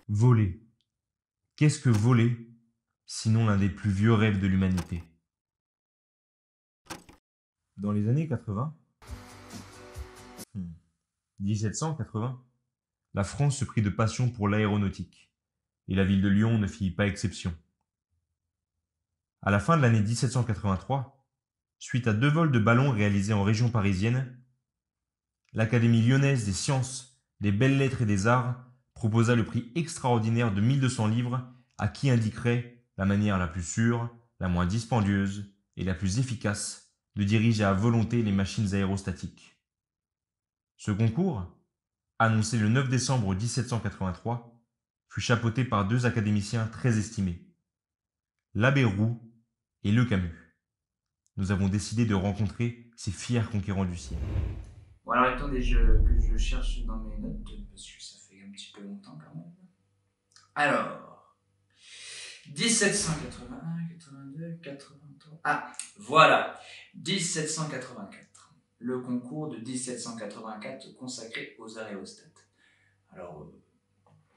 Voler. Qu'est-ce que voler, sinon l'un des plus vieux rêves de l'humanité? Dans les années 80, 1780, la France se prit de passion pour l'aéronautique, et la ville de Lyon ne fit pas exception. À la fin de l'année 1783, suite à 2 vols de ballons réalisés en région parisienne, l'Académie lyonnaise des sciences, des belles lettres et des arts proposa le prix extraordinaire de 1200 livres à qui indiquerait la manière la plus sûre, la moins dispendieuse et la plus efficace de diriger à volonté les machines aérostatiques. Ce concours, annoncé le 9 décembre 1783, fut chapeauté par 2 académiciens très estimés, l'abbé Roux et Le Camus. Nous avons décidé de rencontrer ces fiers conquérants du ciel. Bon, alors attendez que je cherche dans mes notes, parce que ça fait un petit peu longtemps quand même. Alors, 1781, 82, 83. Ah, voilà, 1784. Le concours de 1784 consacré aux aérostats. Alors,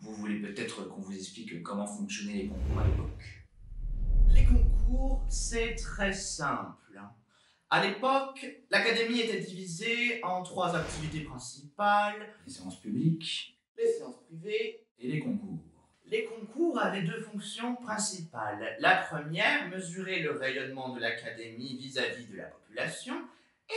vous voulez peut-être qu'on vous explique comment fonctionnaient les concours à l'époque? Les concours, c'est très simple. À l'époque, l'académie était divisée en 3 activités principales: les séances publiques, les séances privées et les concours. Les concours avaient 2 fonctions principales. La première, mesurer le rayonnement de l'académie vis-à-vis de la population,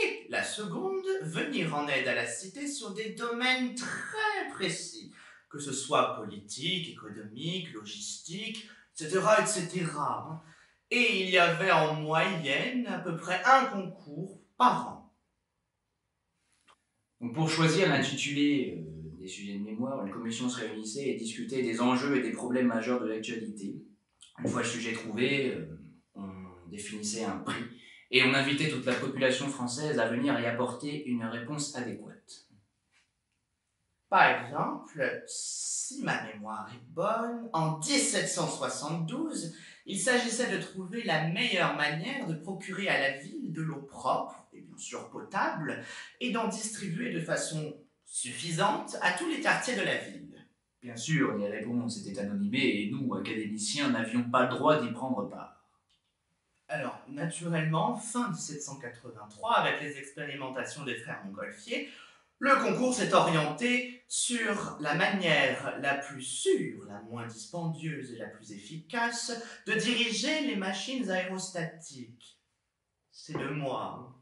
et la seconde, venir en aide à la cité sur des domaines très précis, que ce soit politique, économique, logistique, etc., etc. Et il y avait en moyenne à peu près un concours par an. Donc pour choisir l'intitulé des sujets de mémoire, une commission se réunissait et discutait des enjeux et des problèmes majeurs de l'actualité. Une fois le sujet trouvé, on définissait un prix et on invitait toute la population française à venir y apporter une réponse adéquate. Par exemple, si ma mémoire est bonne, en 1772, il s'agissait de trouver la meilleure manière de procurer à la ville de l'eau propre, et bien sûr potable, et d'en distribuer de façon suffisante à tous les quartiers de la ville. Bien sûr, les réponses étaient anonymées et nous, académiciens, n'avions pas le droit d'y prendre part. Alors, naturellement, fin 1783, avec les expérimentations des frères Montgolfier, le concours s'est orienté sur la manière la plus sûre, la moins dispendieuse et la plus efficace de diriger les machines aérostatiques. C'est de moi.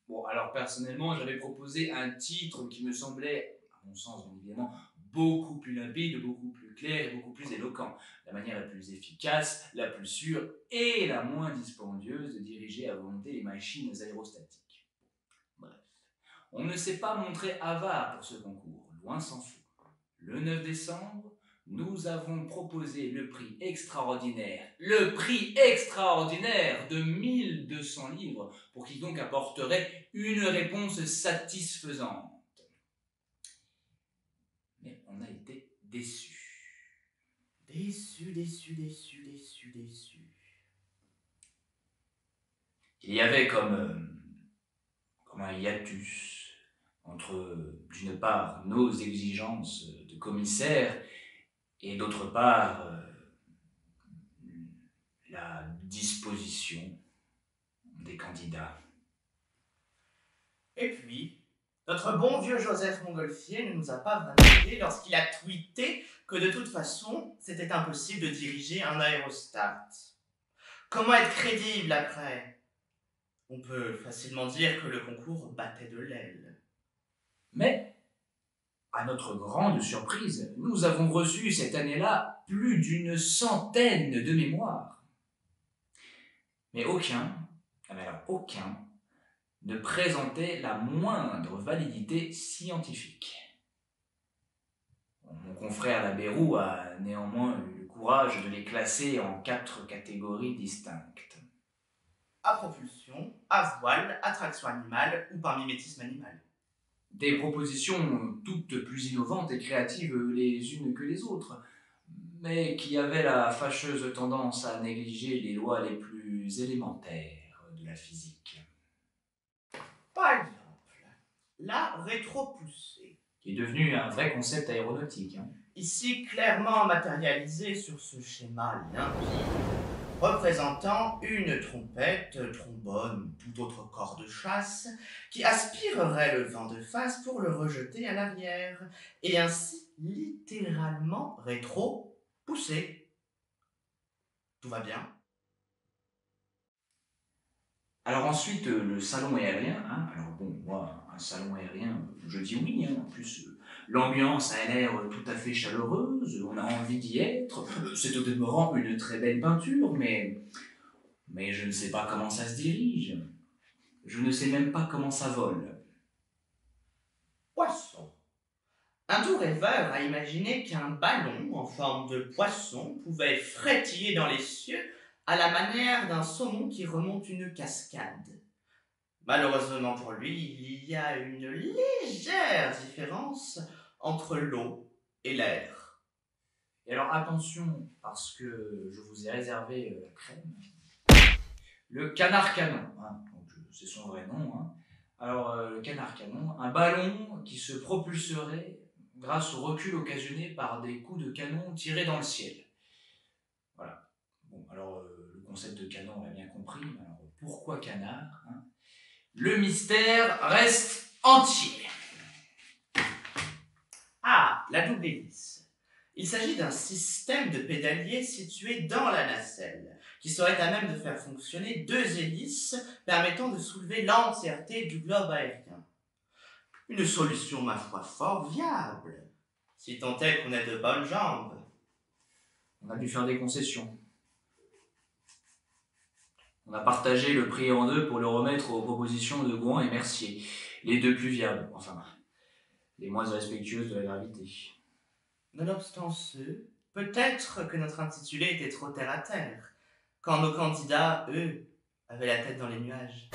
Bon, alors personnellement, j'avais proposé un titre qui me semblait, à mon sens bien évidemment, beaucoup plus limpide, beaucoup plus clair et beaucoup plus éloquent. La manière la plus efficace, la plus sûre et la moins dispendieuse de diriger à volonté les machines aérostatiques. Bref. On ne s'est pas montré avare pour ce concours, loin s'en faut. Le 9 décembre, nous avons proposé le prix extraordinaire de 1200 livres, pour qui donc apporterait une réponse satisfaisante. Mais on a été déçus. Déçus, déçus, déçus, déçus, déçus. Il y avait comme un hiatus entre, d'une part, nos exigences de commissaire et d'autre part, la disposition des candidats. Et puis, notre bon vieux Joseph Montgolfier ne nous a pas vraiment aidés lorsqu'il a tweeté que de toute façon, c'était impossible de diriger un aérostat. Comment être crédible après? On peut facilement dire que le concours battait de l'aile. Mais, à notre grande surprise, nous avons reçu cette année-là plus d'une centaine de mémoires. Mais aucun, ne présentait la moindre validité scientifique. Mon confrère l'abbé Roux a néanmoins eu le courage de les classer en 4 catégories distinctes. À propulsion, à voile, à traction animale ou par mimétisme animal. Des propositions toutes plus innovantes et créatives les unes que les autres, mais qui avaient la fâcheuse tendance à négliger les lois les plus élémentaires de la physique. Par exemple, la rétropoussée. qui est devenu un vrai concept aéronautique. Ici clairement matérialisé sur ce schéma limpide, représentant une trompette, trombone ou tout autre corps de chasse qui aspirerait le vent de face pour le rejeter à l'arrière, et ainsi littéralement rétro-poussé. Tout va bien? Alors ensuite, le salon aérien. Alors bon, moi, un salon aérien, je dis oui. En plus, l'ambiance a l'air tout à fait chaleureuse, on a envie d'y être. C'est au demeurant une très belle peinture, mais je ne sais pas comment ça se dirige. Je ne sais même pas comment ça vole. Poisson. Un doux rêveur a imaginé qu'un ballon en forme de poisson pouvait frétiller dans les cieux à la manière d'un saumon qui remonte une cascade. Malheureusement pour lui, il y a une légère différence entre l'eau et l'air. Et alors attention, parce que je vous ai réservé la crème. Le canard canon, donc, c'est son vrai nom. Alors le canard canon, un ballon qui se propulserait grâce au recul occasionné par des coups de canon tirés dans le ciel. Voilà. Bon, alors le concept de canon, on l'a bien compris. Alors pourquoi canard? Le mystère reste entier. Ah, la double hélice. Il s'agit d'un système de pédalier situé dans la nacelle, qui serait à même de faire fonctionner deux hélices permettant de soulever l'entièreté du globe aérien. Une solution, ma foi, fort viable, si tant est qu'on ait de bonnes jambes. On a dû faire des concessions. On a partagé le prix en deux pour le remettre aux propositions de Gouin et Mercier, les deux plus viables, enfin, les moins respectueuses de la gravité. Nonobstant ce, peut-être que notre intitulé était trop terre-à-terre, quand nos candidats, eux, avaient la tête dans les nuages.